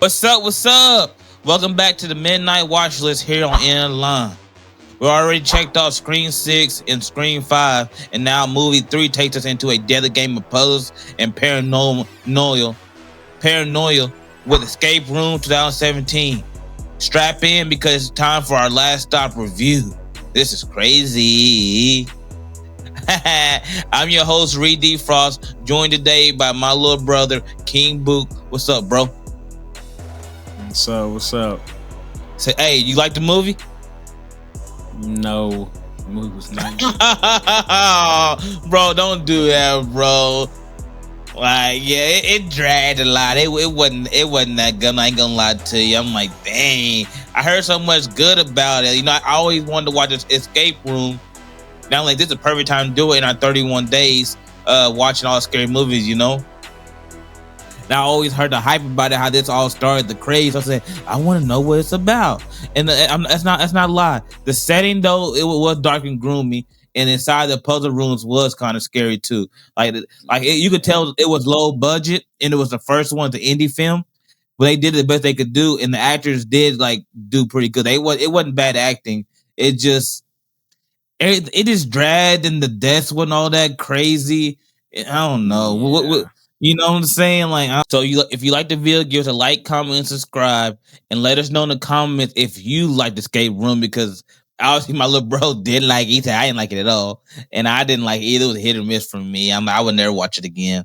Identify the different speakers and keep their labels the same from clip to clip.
Speaker 1: What's up? What's up? Welcome back to the Midnight Watchlist here on In Line. We already checked off Screen 6 and Screen 5, and now Movie 3 takes us into a deadly game of puzzles and paranoia with Escape Room 2017. Strap in because it's time for our last stop review. This is crazy. I'm your host, Reed D. Frost, joined today by my little brother, King Book. What's up, bro?
Speaker 2: What's up?
Speaker 1: Say, hey, you like the movie?
Speaker 2: No, the movie was not.
Speaker 1: Bro, don't do that, bro. Like, yeah, it dragged a lot. It wasn't that good. I ain't gonna lie to you. I'm like, dang. I heard so much good about it. You know, I always wanted to watch this Escape Room. Now, like, this is the perfect time to do it in our 31 days, watching all scary movies. You know. Now, I always heard the hype about it, how this all started, the craze. I said, I want to know what it's about, and that's not a lie. The setting, though, it was dark and gloomy, and inside the puzzle rooms was kind of scary too. You could tell it was low budget, and it was the first one, the indie film, but they did the best they could do, and the actors did do pretty good. It wasn't bad acting. It just dragged, and the deaths wasn't all that crazy. I don't know.
Speaker 2: Yeah.
Speaker 1: You know what I'm saying? If you like the video, give us a like, comment, and subscribe, and let us know in the comments if you like the Escape Room, because obviously my little bro did like it. He said I didn't like it at all, and I didn't like it either. It was a hit or miss for me. I would never watch it again.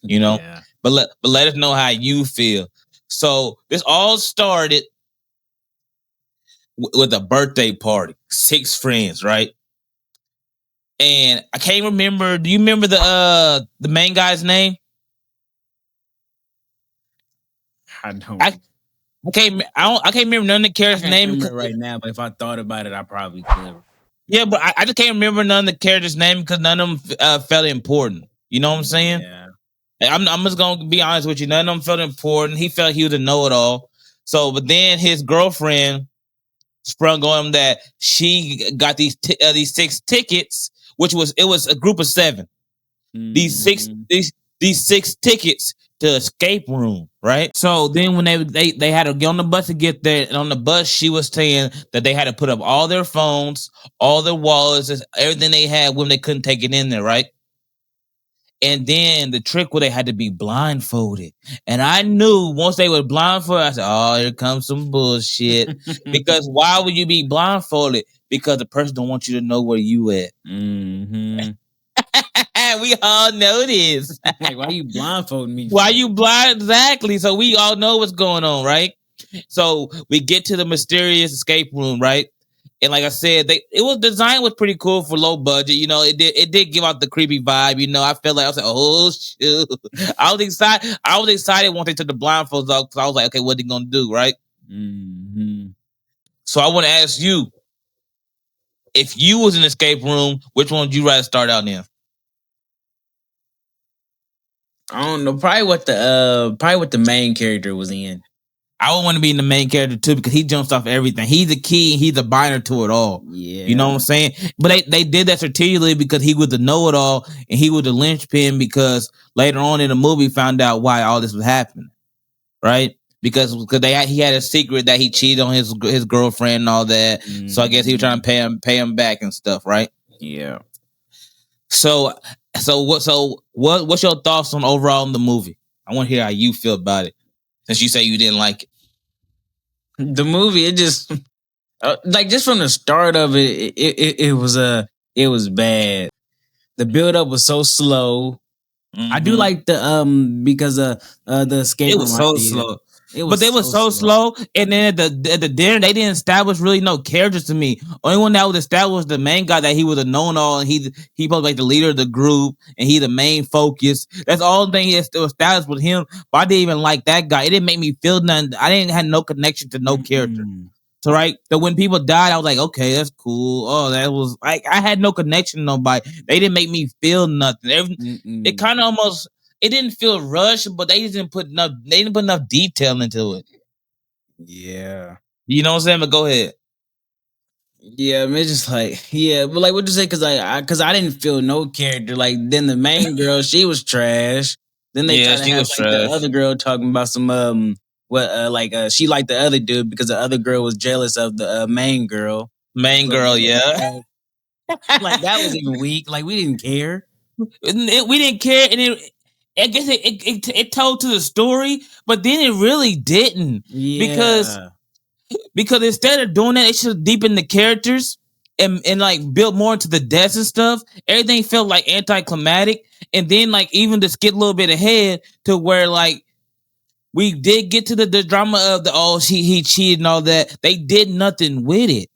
Speaker 1: You know,
Speaker 2: Yeah.
Speaker 1: but let us know how you feel. So this all started with a birthday party, 6 friends, right? And I can't remember. Do you remember the main guy's name?
Speaker 2: I don't.
Speaker 1: I can't remember none of the characters'
Speaker 2: I can't
Speaker 1: name
Speaker 2: remember it right now, but if I thought about it, I probably could.
Speaker 1: Yeah, but I just can't remember none of the characters' name because none of them felt important. You know what I'm saying?
Speaker 2: Yeah.
Speaker 1: I'm just gonna be honest with you. None of them felt important. He felt he was a know-it-all. So, but then his girlfriend sprung on him that she got these 6 tickets, which was a group of 7. These 6 tickets to Escape Room, right? So then when they had to get on the bus to get there, and on the bus she was saying that they had to put up all their phones, all their wallets, everything they had when they couldn't take it in there, right? And then the trick where they had to be blindfolded. And I knew once they were blindfolded, I said, oh, here comes some bullshit. Because why would you be blindfolded? Because the person don't want you to know where you at.
Speaker 2: Mm-hmm.
Speaker 1: We all know this.
Speaker 2: Like, why you blindfolding me?
Speaker 1: Why you blind? Exactly. So we all know what's going on, right? So we get to the mysterious escape room, right? And like I said, design was pretty cool for low budget. You know, it did give out the creepy vibe. You know, I felt like I was like, oh shoot. I was excited once they took the blindfolds off because I was like, okay, what they gonna do, right?
Speaker 2: Mm-hmm.
Speaker 1: So I want to ask you, if you was in an escape room, which one would you rather start out in?
Speaker 2: I don't know. Probably what the main character was in.
Speaker 1: I would want to be in the main character too because he jumps off everything. He's the key. He's the binder to it all.
Speaker 2: Yeah.
Speaker 1: You know what I'm saying? But they did that strategically because he was the know-it-all and he was the linchpin because later on in the movie found out why all this was happening, right? Because he had a secret that he cheated on his girlfriend and all that. Mm-hmm. So I guess he was trying to pay him back and stuff, right?
Speaker 2: Yeah.
Speaker 1: So what's your thoughts on overall in the movie? I want to hear how you feel about it. Since you say you didn't like it.
Speaker 2: The movie, it just just from the start of it was bad. The build up was so slow. Mm-hmm. I do like the because the escape.
Speaker 1: It was so slow. They were so slow. And then at the dinner, they didn't establish really no characters to me. Only one that was established was the main guy, that he was a know-all, and he was like the leader of the group, and he the main focus. That's all the thing he still established with him. But I didn't even like that guy. It didn't make me feel nothing. I didn't have no connection to no character. So right, so when people died, I was like, okay, that's cool. Oh, that was like I had no connection to nobody. They didn't make me feel nothing. It kind of almost. It didn't feel rushed, but they didn't put enough detail into it.
Speaker 2: Yeah.
Speaker 1: You know what I'm saying? But go ahead.
Speaker 2: Yeah, I mean, it's just like, yeah, but like, what'd you say? Because I didn't feel no character. Like, then the main girl, she was trash. Then they tried to have the other girl talking about some she liked the other dude because the other girl was jealous of the main girl.
Speaker 1: Main girl, yeah.
Speaker 2: Like that was even weak. Like we didn't care.
Speaker 1: We didn't care, and I guess it told to the story, but then it really didn't.
Speaker 2: Yeah.
Speaker 1: Because instead of doing that, it should deepen the characters and like build more into the deaths and stuff. Everything felt like anticlimactic, and then like even to skip a little bit ahead to where like we did get to the drama of he cheated and all that. They did nothing with it.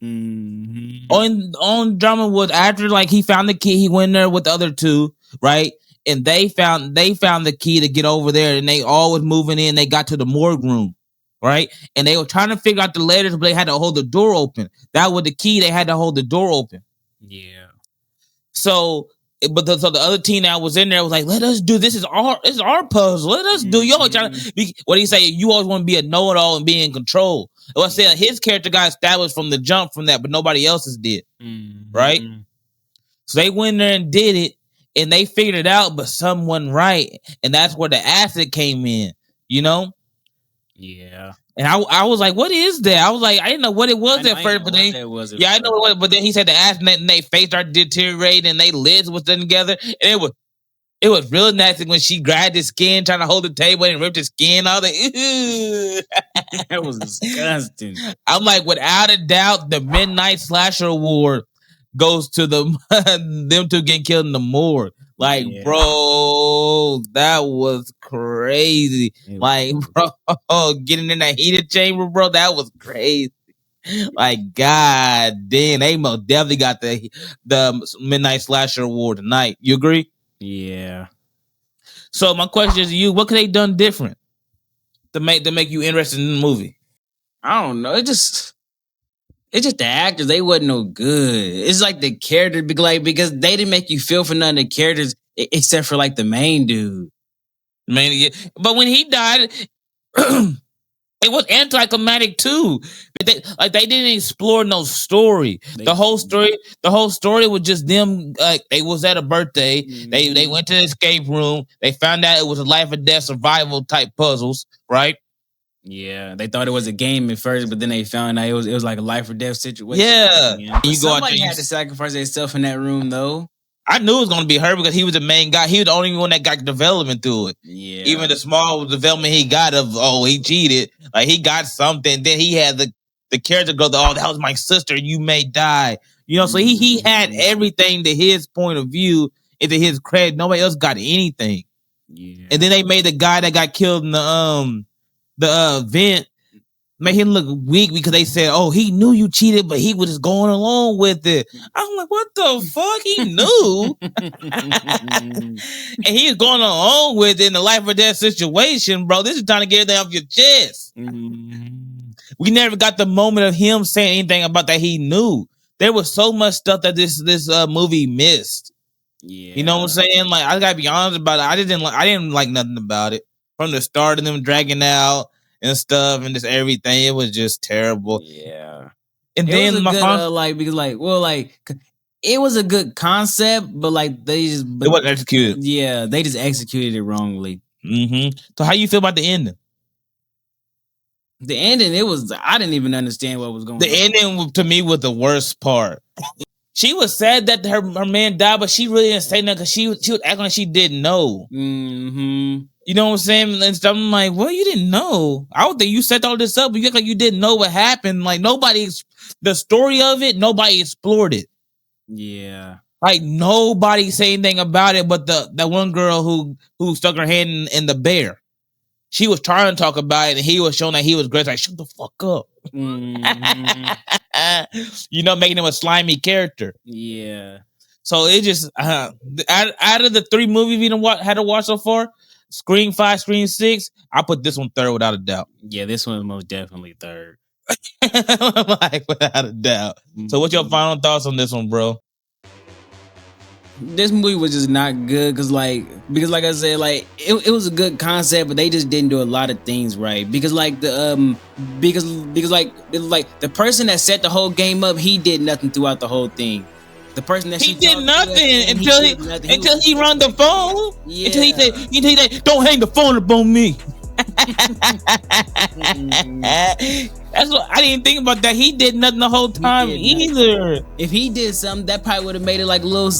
Speaker 2: Mm-hmm.
Speaker 1: On drama was after like he found the key, he went there with the other two, right? And they found the key to get over there, and they all was moving in. They got to the morgue room, right? And they were trying to figure out the letters, but they had to hold the door open. That was the key. They had to hold the door open.
Speaker 2: Yeah.
Speaker 1: So, but the other team that was in there was like, "Let us do this. Is our puzzle. Let us do." Y'all trying to be, what do you say? You always want to be a know-it-all and be in control. Well, I said his character got established from the jump from that, but nobody else's did, right? So they went there and did it, and they figured it out, but some wasn't right, and that's where the acid came in. You know?
Speaker 2: Yeah.
Speaker 1: And I was like, "What is that?" I was like, I didn't know what it was at first, but then I know what. But then he said the acid, and their face started deteriorating, and they lids was done together, and it was real nasty when she grabbed his skin, trying to hold the table and ripped his skin out.
Speaker 2: That was disgusting.
Speaker 1: I'm like, without a doubt, the Midnight Slasher Award goes to them two getting killed in the morgue. Like, bro, that was crazy. Like, bro, getting in that heated chamber, bro, that was crazy. Like, god damn, they most definitely got the Midnight Slasher Award tonight. You agree?
Speaker 2: Yeah.
Speaker 1: So my question is to you, what could they done different to make you interested in the movie?
Speaker 2: I don't know. It's just the actors. They wasn't no good. It's like the character, because they didn't make you feel for none of the characters except for like the main dude.
Speaker 1: But when he died, it was anticlimactic too. They didn't explore no story. The whole story was just them. Like they was at a birthday. Mm-hmm. They went to the escape room. They found out it was a life or death survival type puzzles, right?
Speaker 2: Yeah, they thought it was a game at first, but then they found out it was like a life or death situation.
Speaker 1: Yeah,
Speaker 2: somebody had to sacrifice themselves in that room though.
Speaker 1: I knew it was going to be her because he was the main guy. He was the only one that got development through it.
Speaker 2: Yeah.
Speaker 1: Even the small development he got of, he cheated. Like, he got something. Then he had the character go, that was my sister. You may die. You know, so he had everything to his point of view and to his credit. Nobody else got anything.
Speaker 2: Yeah.
Speaker 1: And then they made the guy that got killed in the vent, made him look weak because they said, he knew you cheated, but he was just going along with it. I'm like, what the fuck? He knew. And he was going along with it in the life or death situation, bro. This is trying to get it off your chest. Mm-hmm. We never got the moment of him saying anything about that he knew. There was so much stuff that this movie missed.
Speaker 2: Yeah.
Speaker 1: You know what I'm saying? Like, I gotta be honest about it. I didn't like nothing about it. From the start of them dragging out and stuff and just everything, it was just terrible.
Speaker 2: Yeah.
Speaker 1: And then
Speaker 2: it was a good concept, but like it
Speaker 1: wasn't executed.
Speaker 2: Yeah, they just executed it wrongly.
Speaker 1: Mm-hmm. So how you feel about the ending?
Speaker 2: The ending, I didn't even understand what was going on.
Speaker 1: The ending to me was the worst part. She was sad that her man died, but she really didn't say nothing because she was acting like she didn't know.
Speaker 2: Mm-hmm.
Speaker 1: You know what I'm saying? And stuff. I'm like, well, you didn't know. I don't think you set all this up, but you act like you didn't know what happened. Like the story of it, nobody explored it.
Speaker 2: Yeah.
Speaker 1: Like nobody said anything about it, but that one girl who stuck her hand in the bear. She was trying to talk about it, and he was showing that he was great. Like, shut the fuck up. Mm-hmm. You know, making him a slimy character.
Speaker 2: Yeah.
Speaker 1: So it just out of the 3 movies we had to watch so far, Scream 5, Scream 6, I put this one third without a doubt.
Speaker 2: Yeah, this one is most definitely third.
Speaker 1: Like without a doubt. So what's your final thoughts on this one, bro?
Speaker 2: This movie was just not good because like I said, like it was a good concept, but they just didn't do a lot of things right. Because like the person that set the whole game up, he did nothing throughout the whole thing. The person that
Speaker 1: he did nothing until he run the phone. Yeah. Until he said, "Don't hang the phone up on me." That's what I didn't think about that. He did nothing the whole time either.
Speaker 2: If he did something, that probably would have made it like little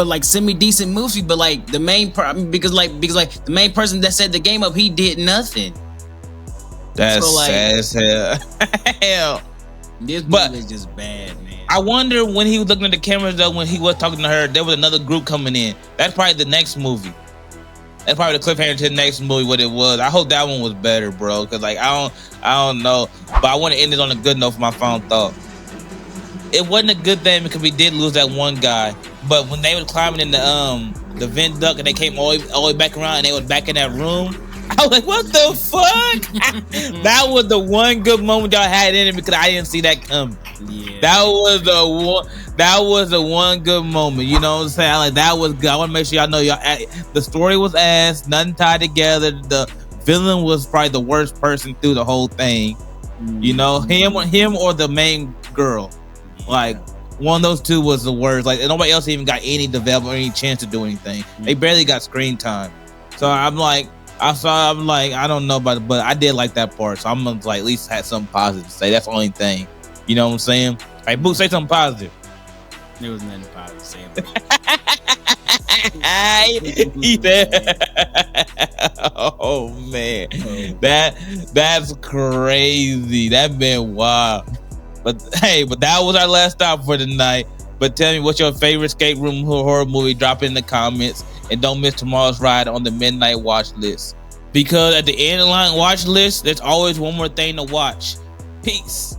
Speaker 2: like semi decent movie. But like the main because the main person that set the game up, he did nothing.
Speaker 1: That's so, sad as hell.
Speaker 2: This movie is just bad, man.
Speaker 1: I wonder when he was looking at the cameras though, when he was talking to her, there was another group coming in. That's probably the next movie. That's probably the cliffhanger to the next movie. What it was. I hope that one was better, bro. Because like I don't know, but I want to end it on a good note for my final thought. It wasn't a good thing because we did lose that one guy. But when they were climbing in the vent duct and they came all the way back around and they was back in that room, I was like, what the fuck? That was the one good moment y'all had in it because I didn't see that coming. Yeah. That was the one good moment. You know what I'm saying? Like that was good. I want to make sure y'all know the story was ass, nothing tied together. The villain was probably the worst person through the whole thing. You know, him or the main girl. Like one of those two was the worst. Like nobody else even got any development or any chance to do anything. They barely got screen time. So I'm like, I don't know about it, but I did like that part. So I'm gonna like at least have something positive to say. That's the only thing. You know what I'm saying? Hey, Boo, say something positive.
Speaker 2: There was nothing positive to say about
Speaker 1: oh man, that's crazy. That been wild. But hey, that was our last stop for tonight. But tell me, what's your favorite escape room horror movie? Drop it in the comments. And don't miss tomorrow's ride on the Midnight Watchlist. Because at the end of the line watch list, there's always one more thing to watch. Peace.